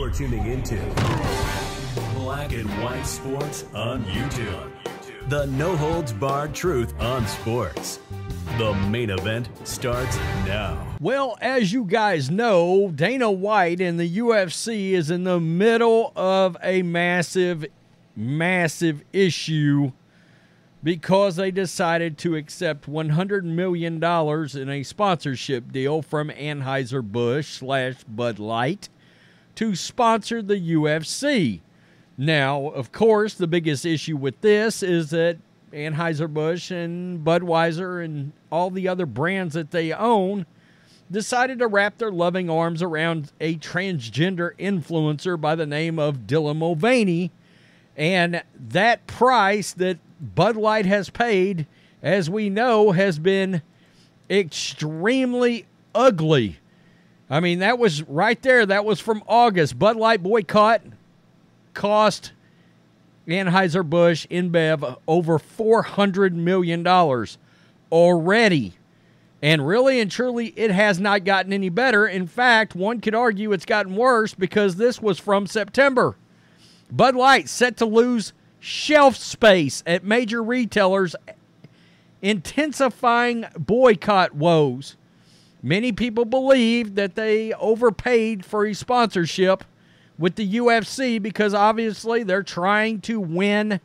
You're tuning into Black and White Sports on YouTube. The no-holds-barred truth on sports. The main event starts now. Well, as you guys know, Dana White and the UFC is in the middle of a massive issue because they decided to accept $100 million in a sponsorship deal from Anheuser-Busch / Bud Light to sponsor the UFC. Now, of course, the biggest issue with this is that Anheuser-Busch and Budweiser and all the other brands that they own decided to wrap their loving arms around a transgender influencer by the name of Dylan Mulvaney. And that price that Bud Light has paid, as we know, has been extremely ugly. I mean, that was right there. That was from August. Bud Light boycott cost Anheuser-Busch InBev over $400 million already. And really and truly, it has not gotten any better. In fact, one could argue it's gotten worse because this was from September. Bud Light set to lose shelf space at major retailers, intensifying boycott woes. Many people believe that they overpaid for a sponsorship with the UFC because obviously they're trying to win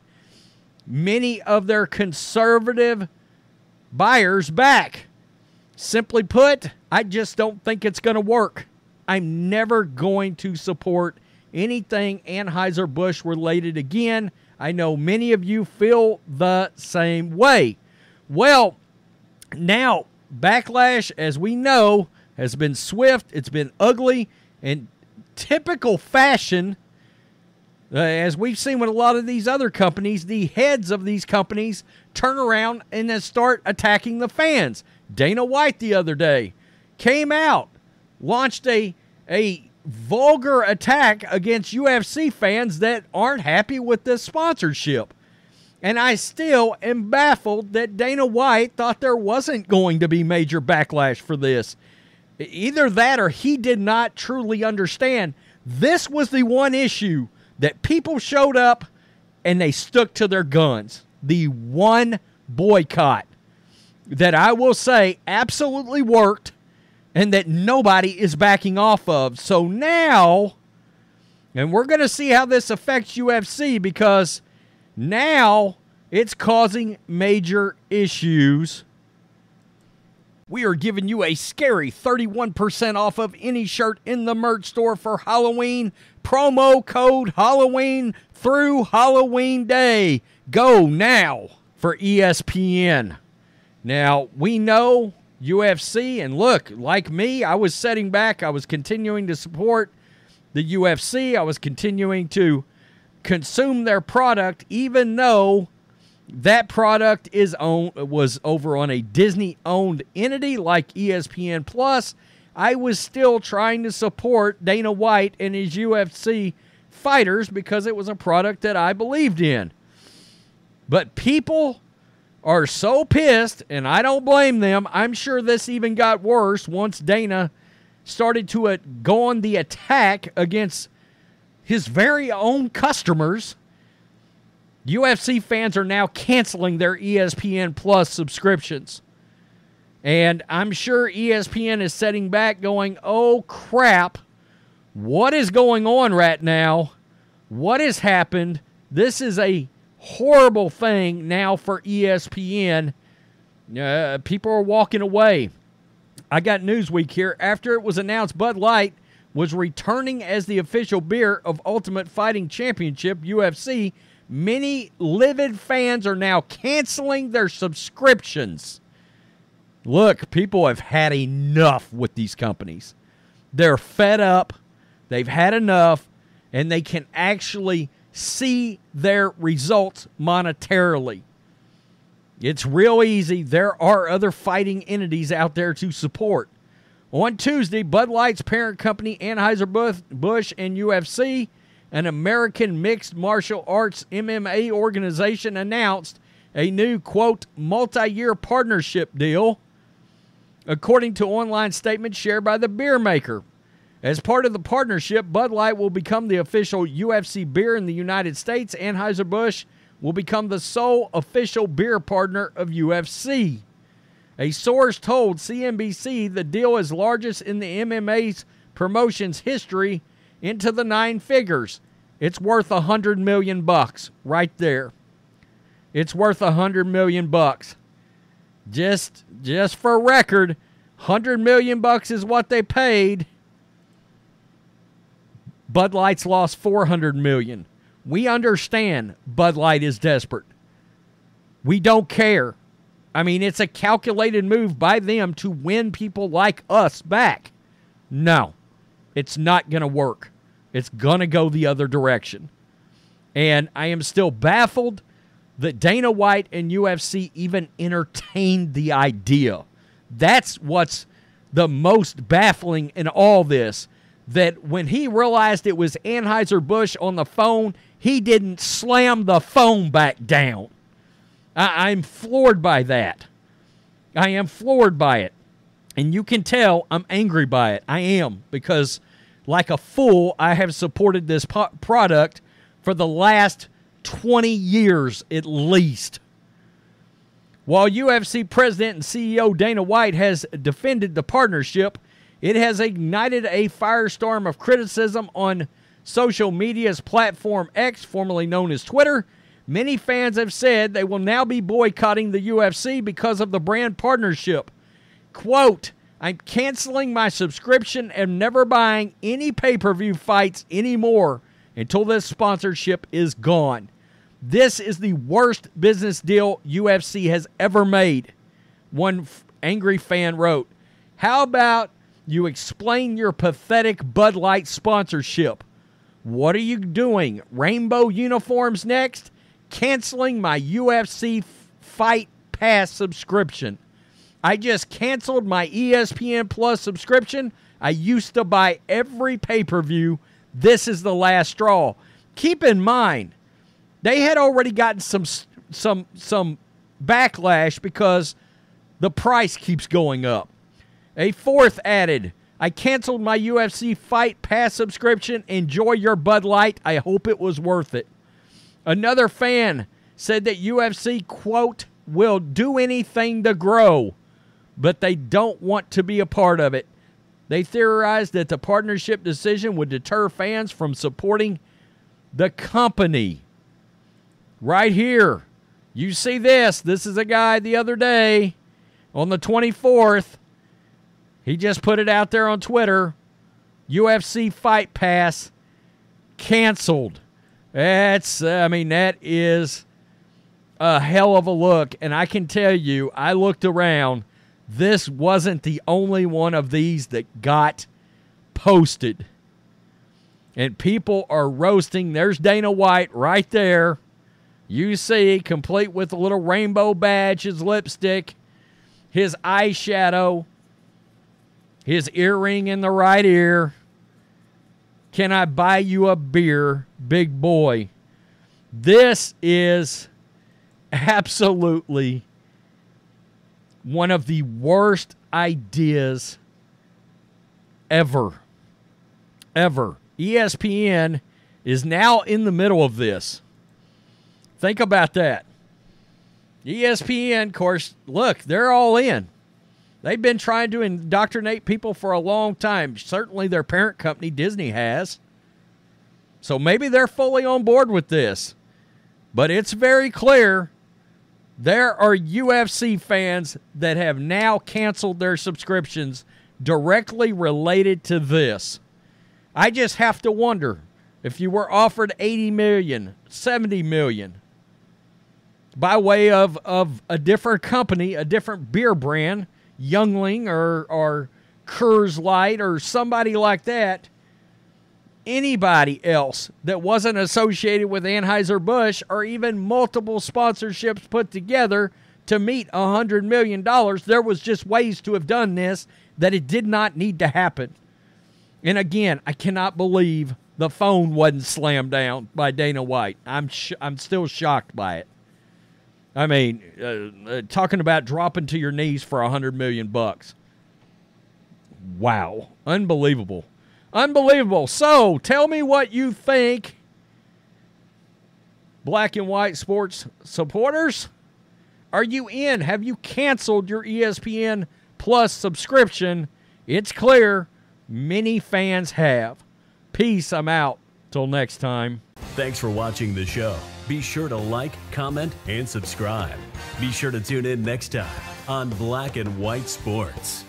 many of their conservative buyers back. Simply put, I just don't think it's going to work. I'm never going to support anything Anheuser-Busch related again. I know many of you feel the same way. Well, now, backlash, as we know, has been swift. It's been ugly. And typical fashion, as we've seen with a lot of these other companies, the heads of these companies turn around and then start attacking the fans. Dana White the other day came out, launched a vulgar attack against UFC fans that aren't happy with this sponsorship. And I still am baffled that Dana White thought there wasn't going to be major backlash for this. Either that or he did not truly understand. This was the one issue that people showed up and they stuck to their guns. The one boycott that I will say absolutely worked and that nobody is backing off of. So now, and we're going to see how this affects UFC because now it's causing major issues. We are giving you a scary 31% off of any shirt in the merch store for Halloween. Promo code Halloween through Halloween Day. Go now for ESPN. Now, we know UFC, and look, like me, I was setting back. I was continuing to support the UFC. I was continuing to consume their product, even though that product was over on a Disney-owned entity like ESPN Plus. I was still trying to support Dana White and his UFC fighters because it was a product that I believed in. But people are so pissed, and I don't blame them. I'm sure this even got worse once Dana started to go on the attack against his very own customers. UFC fans are now canceling their ESPN Plus subscriptions. And I'm sure ESPN is sitting back going, oh crap, what is going on right now? What has happened? This is a horrible thing now for ESPN. People are walking away. I got Newsweek here. After it was announced Bud Light was returning as the official beer of Ultimate Fighting Championship, UFC, many livid fans are now canceling their subscriptions. Look, people have had enough with these companies. They're fed up. They've had enough, and they can actually see their results monetarily. It's real easy. There are other fighting entities out there to support. On Tuesday, Bud Light's parent company, Anheuser-Busch and UFC, an American mixed martial arts MMA organization, announced a new, quote, multi-year partnership deal, according to online statements shared by the beer maker. As part of the partnership, Bud Light will become the official UFC beer in the United States. Anheuser-Busch will become the sole official beer partner of UFC. A source told CNBC the deal is largest in the MMA's promotion's history, into the 9 figures. It's worth $100 million right there. It's worth $100 million. Just for record, $100 million is what they paid. Bud Light's lost $400 million. We understand Bud Light is desperate. We don't care. I mean, it's a calculated move by them to win people like us back. No, it's not going to work. It's going to go the other direction. And I am still baffled that Dana White and UFC even entertained the idea. That's what's the most baffling in all this. That when he realized it was Anheuser-Busch on the phone, he didn't slam the phone back down. I'm floored by that. I am floored by it. And you can tell I'm angry by it. I am, because like a fool, I have supported this product for the last 20 years at least. While UFC President and CEO Dana White has defended the partnership, it has ignited a firestorm of criticism on social media's platform X, formerly known as Twitter. Many fans have said they will now be boycotting the UFC because of the brand partnership. Quote, I'm canceling my subscription and never buying any pay-per-view fights anymore until this sponsorship is gone. This is the worst business deal UFC has ever made, one angry fan wrote. How about you explain your pathetic Bud Light sponsorship? What are you doing? Rainbow uniforms next? Canceling my UFC Fight Pass subscription. I just canceled my ESPN Plus subscription. I used to buy every pay-per-view. This is the last straw. Keep in mind, they had already gotten some backlash because the price keeps going up. A fourth added, I canceled my UFC Fight Pass subscription. Enjoy your Bud Light. I hope it was worth it. Another fan said that UFC, quote, will do anything to grow, but they don't want to be a part of it. They theorized that the partnership decision would deter fans from supporting the company. Right here, you see this. This is a guy the other day on the 24th. He just put it out there on Twitter. UFC Fight Pass canceled. That is a hell of a look. And I can tell you, I looked around. This wasn't the only one of these that got posted. And people are roasting. There's Dana White right there. You see, complete with a little rainbow badge, his lipstick, his eyeshadow, his earring in the right ear. Can I buy you a beer, big boy? This is absolutely one of the worst ideas ever. Ever. ESPN is now in the middle of this. Think about that. ESPN, of course, look, they're all in. They've been trying to indoctrinate people for a long time. Certainly their parent company, Disney, has. So maybe they're fully on board with this. But it's very clear there are UFC fans that have now canceled their subscriptions directly related to this. I just have to wonder if you were offered $80 million, $70 million by way of a different company, a different beer brand, Youngling or Coors Light or somebody like that, anybody else that wasn't associated with Anheuser-Busch or even multiple sponsorships put together to meet $100 million, there was just ways to have done this that it did not need to happen. And again, I cannot believe the phone wasn't slammed down by Dana White. I'm still shocked by it. I mean, talking about dropping to your knees for $100 million. Wow. Unbelievable. Unbelievable. So, tell me what you think, Black and White Sports supporters. Are you in? Have you canceled your ESPN Plus subscription? It's clear many fans have. Peace. I'm out. Till next time. Thanks for watching the show. Be sure to like, comment, and subscribe. Be sure to tune in next time on Black and White Sports.